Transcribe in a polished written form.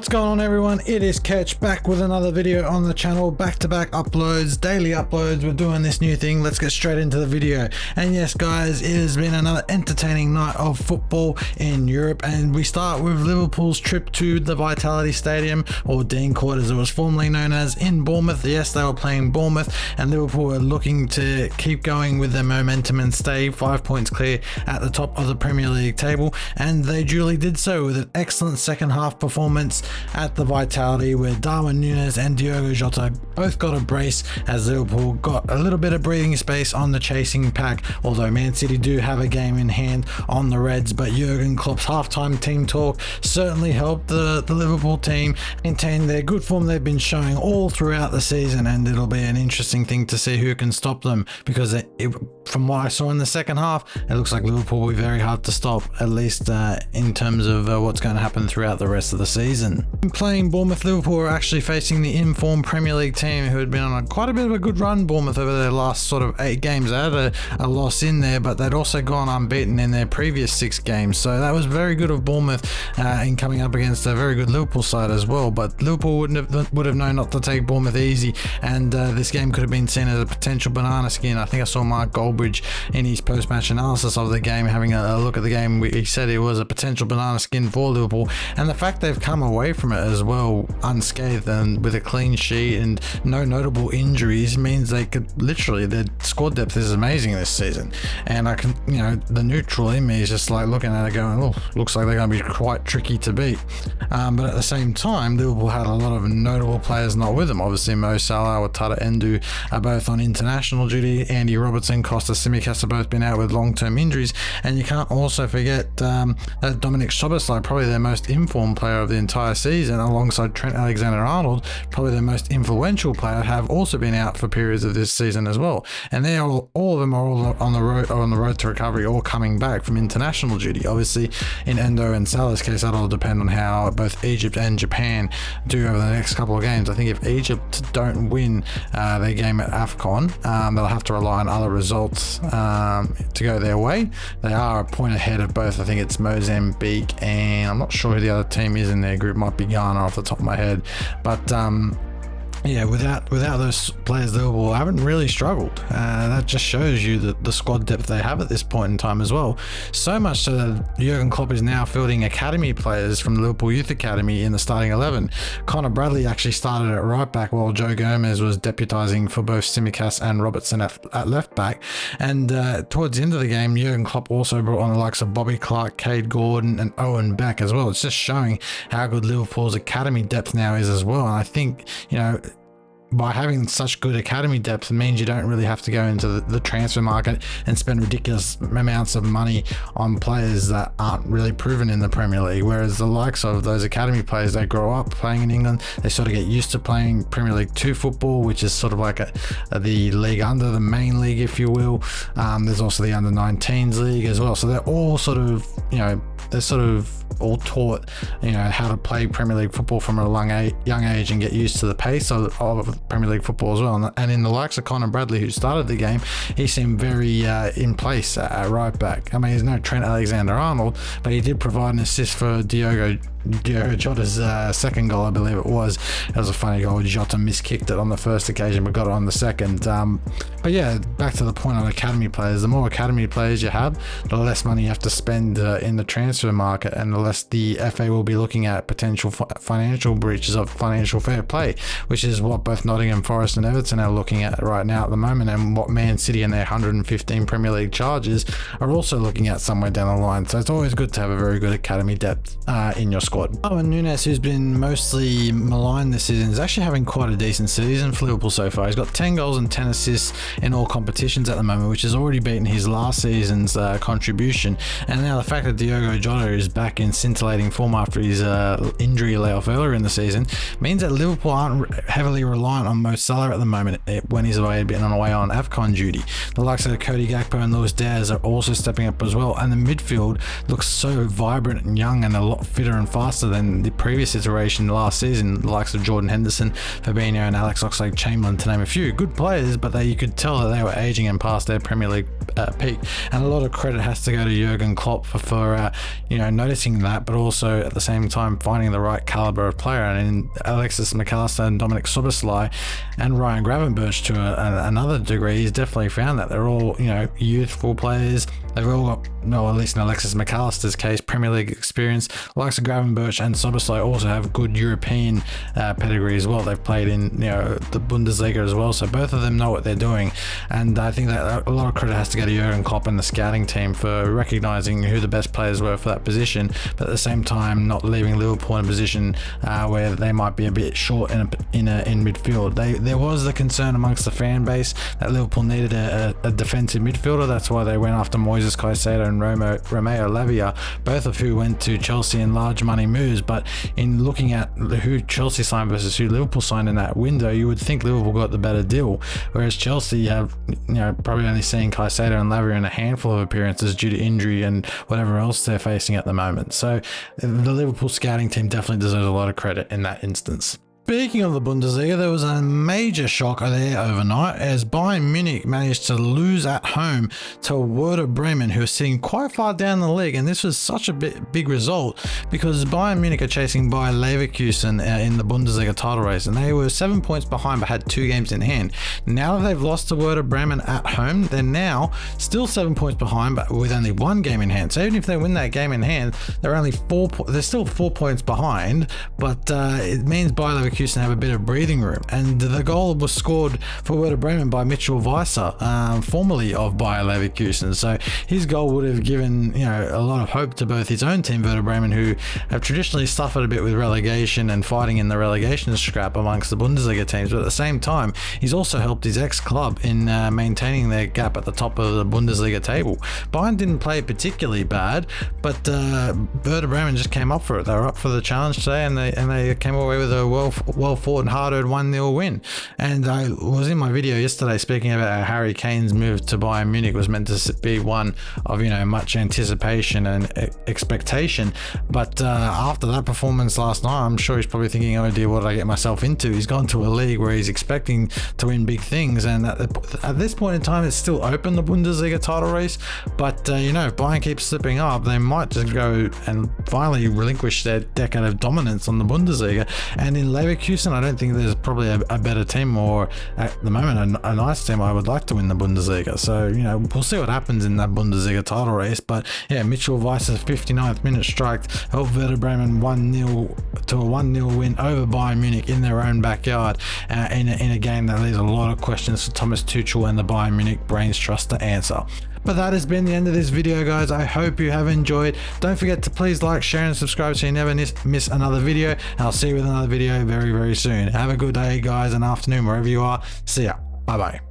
What's going on, everyone? It is Ketch back with another video on the channel. Back-to-back uploads, daily uploads. We're doing this new thing. Let's get straight into the video. And yes, guys, it has been another entertaining night of football in Europe, and we start with Liverpool's trip to the Vitality Stadium, or Dean Court as it was formerly known as, in Bournemouth. Yes, they were playing Bournemouth, and Liverpool were looking to keep going with their momentum and stay 5 points clear at the top of the Premier League table, and they duly did so with an excellent second half performance at the Vitality, where Darwin Núñez and Diogo Jota both got a brace as Liverpool got a little bit of breathing space on the chasing pack, although Man City do have a game in hand on the Reds. But Jurgen Klopp's halftime team talk certainly helped the Liverpool team maintain their good form they've been showing all throughout the season, and it'll be an interesting thing to see who can stop them, because from what I saw in the second half, it looks like Liverpool will be very hard to stop, at least in terms of what's going to happen throughout the rest of the season. In playing Bournemouth, Liverpool were actually facing the in-form Premier League team who had been on quite a bit of a good run, Bournemouth, over their last sort of 8 games. They had a loss in there, but they'd also gone unbeaten in their previous 6 games. So that was very good of Bournemouth in coming up against a very good Liverpool side as well. But Liverpool would have known not to take Bournemouth easy, and this game could have been seen as a potential banana skin. I think I saw Mark Goldbridge in his post-match analysis of the game having a look at the game. He said it was a potential banana skin for Liverpool, and the fact they've come away from it as well unscathed and with a clean sheet and no notable injuries means they could literally, their squad depth is amazing this season. And I can, the neutral in me is just like looking at it going, oh, looks like they're going to be quite tricky to beat. But at the same time, Liverpool had a lot of notable players not with them. Obviously, Mo Salah or Tata Endu are both on international duty. Andy Robertson, Costa Tsimikas have both been out with long-term injuries, and you can't also forget that Dominic Szoboszlai, probably their most informed player of the entire season, alongside Trent Alexander-Arnold, probably their most influential player, have also been out for periods of this season as well. And they all of them are all on the road to recovery, all coming back from international duty. Obviously, in Endo and Salah's case, that'll depend on how both Egypt and Japan do over the next couple of games. I think if Egypt don't win their game at AFCON, they'll have to rely on other results to go their way. They are a point ahead of both. I think it's Mozambique, and I'm not sure who the other team is in their group. Might be Ghana off the top of my head, but yeah, without those players, Liverpool haven't really struggled. That just shows you the squad depth they have at this point in time as well. So much so that Jurgen Klopp is now fielding academy players from the Liverpool Youth Academy in the starting 11. Connor Bradley actually started at right back, while Joe Gomez was deputising for both Tsimikas and Robertson at left back. And towards the end of the game, Jurgen Klopp also brought on the likes of Bobby Clark, Cade Gordon and Owen Beck as well. It's just showing how good Liverpool's academy depth now is as well. And I think, by having such good academy depth, it means you don't really have to go into the transfer market and spend ridiculous amounts of money on players that aren't really proven in the Premier League. Whereas the likes of those academy players, they grow up playing in England, they sort of get used to playing Premier League 2 football, which is sort of like the league under the main league, if you will. There's also the under 19s league as well. So they're all sort of, they're sort of all taught, how to play Premier League football from a young age and get used to the pace of Premier League football as well. And in the likes of Connor Bradley, who started the game, he seemed very in place at right back. I mean, he's no Trent Alexander-Arnold, but he did provide an assist for Diogo Jota's second goal, I believe it was. It was a funny goal. Jota miskicked it on the first occasion but got it on the second. But yeah, back to the point on academy players. The more academy players you have, the less money you have to spend in the transfer market, and the less the FA will be looking at potential financial breaches of financial fair play, which is what both Nottingham Forest and Everton are looking at right now at the moment, and what Man City and their 115 Premier League charges are also looking at somewhere down the line. So it's always good to have a very good academy depth in your squad. Darwin Núñez, who's been mostly maligned this season, is actually having quite a decent season for Liverpool so far. He's got 10 goals and 10 assists in all competitions at the moment, which has already beaten his last season's contribution. And now the fact that Diogo Jota is back in scintillating form after his injury layoff earlier in the season means that Liverpool aren't heavily reliant on Mo Salah at the moment when he's away on AFCON duty. The likes of Cody Gakpo and Luis Diaz are also stepping up as well, and the midfield looks so vibrant and young and a lot fitter and faster faster than the previous iteration last season, the likes of Jordan Henderson, Fabinho and Alex Oxlade-Chamberlain, to name a few. Good players, but you could tell that they were aging and past their Premier League peak. And a lot of credit has to go to Jurgen Klopp for noticing that, but also at the same time finding the right caliber of player. And in Alexis McAllister and Dominic Szoboszlai and Ryan Gravenberch to another degree, he's definitely found that they're all youthful players. They've all got, at least in Alexis McAllister's case, Premier League experience. Likes of Gravenberch and Szoboszlai also have good European pedigree as well. They've played in the Bundesliga as well, so both of them know what they're doing. And I think that a lot of credit has to go to Jurgen Klopp and the scouting team for recognizing who the best players were for that position, but at the same time not leaving Liverpool in a position where they might be a bit short in midfield. There was the concern amongst the fan base that Liverpool needed a defensive midfielder. That's why they went after Moises Caicedo and Romeo Lavia, both of who went to Chelsea in large money moves. But in looking at who Chelsea signed versus who Liverpool signed in that window, you would think Liverpool got the better deal, whereas Chelsea have probably only seen Caicedo and Lavia in a handful of appearances due to injury and whatever else they're facing at the moment. So the Liverpool scouting team definitely deserves a lot of credit in that instance. Speaking of the Bundesliga, there was a major shock there overnight as Bayern Munich managed to lose at home to Werder Bremen, who are sitting quite far down the league. And this was such a big result because Bayern Munich are chasing Bayer Leverkusen in the Bundesliga title race, and they were 7 points behind but had 2 games in hand. Now that they've lost to Werder Bremen at home, they're now still 7 points behind but with only 1 game in hand. So even if they win that game in hand, they're still 4 points behind, but it means Bayer Leverkusen have a bit of breathing room. And the goal was scored for Werder Bremen by Mitchell Weiser, formerly of Bayer Leverkusen. So his goal would have given a lot of hope to both his own team, Werder Bremen, who have traditionally suffered a bit with relegation and fighting in the relegation scrap amongst the Bundesliga teams. But at the same time, he's also helped his ex-club in maintaining their gap at the top of the Bundesliga table. Bayern didn't play particularly bad, but Werder Bremen just came up for it. They were up for the challenge today, and they came away with a well-fought and hard-earned 1-0 win. And I was in my video yesterday speaking about how Harry Kane's move to Bayern Munich was meant to be one of much anticipation and expectation, but after that performance last night, I'm sure he's probably thinking, oh dear, what did I get myself into? He's gone to a league where he's expecting to win big things, and at this point in time it's still open, the Bundesliga title race. But if Bayern keeps slipping up, they might just go and finally relinquish their decade of dominance on the Bundesliga. And in Leverkusen, I don't think there's probably a better team, or at the moment a nice team I would like to win the Bundesliga. So we'll see what happens in that Bundesliga title race. But yeah, Mitchell Weiss's 59th minute strike helped Werder Bremen 1-0 to a 1-0 win over Bayern Munich in their own backyard, in a game that leaves a lot of questions for Thomas Tuchel and the Bayern Munich brains trust to answer. But that has been the end of this video, guys. I hope you have enjoyed. Don't forget to please like, share and subscribe so you never miss another video, and I'll see you with another video very, very soon. Have a good day, guys, and afternoon wherever you are. See ya. Bye bye.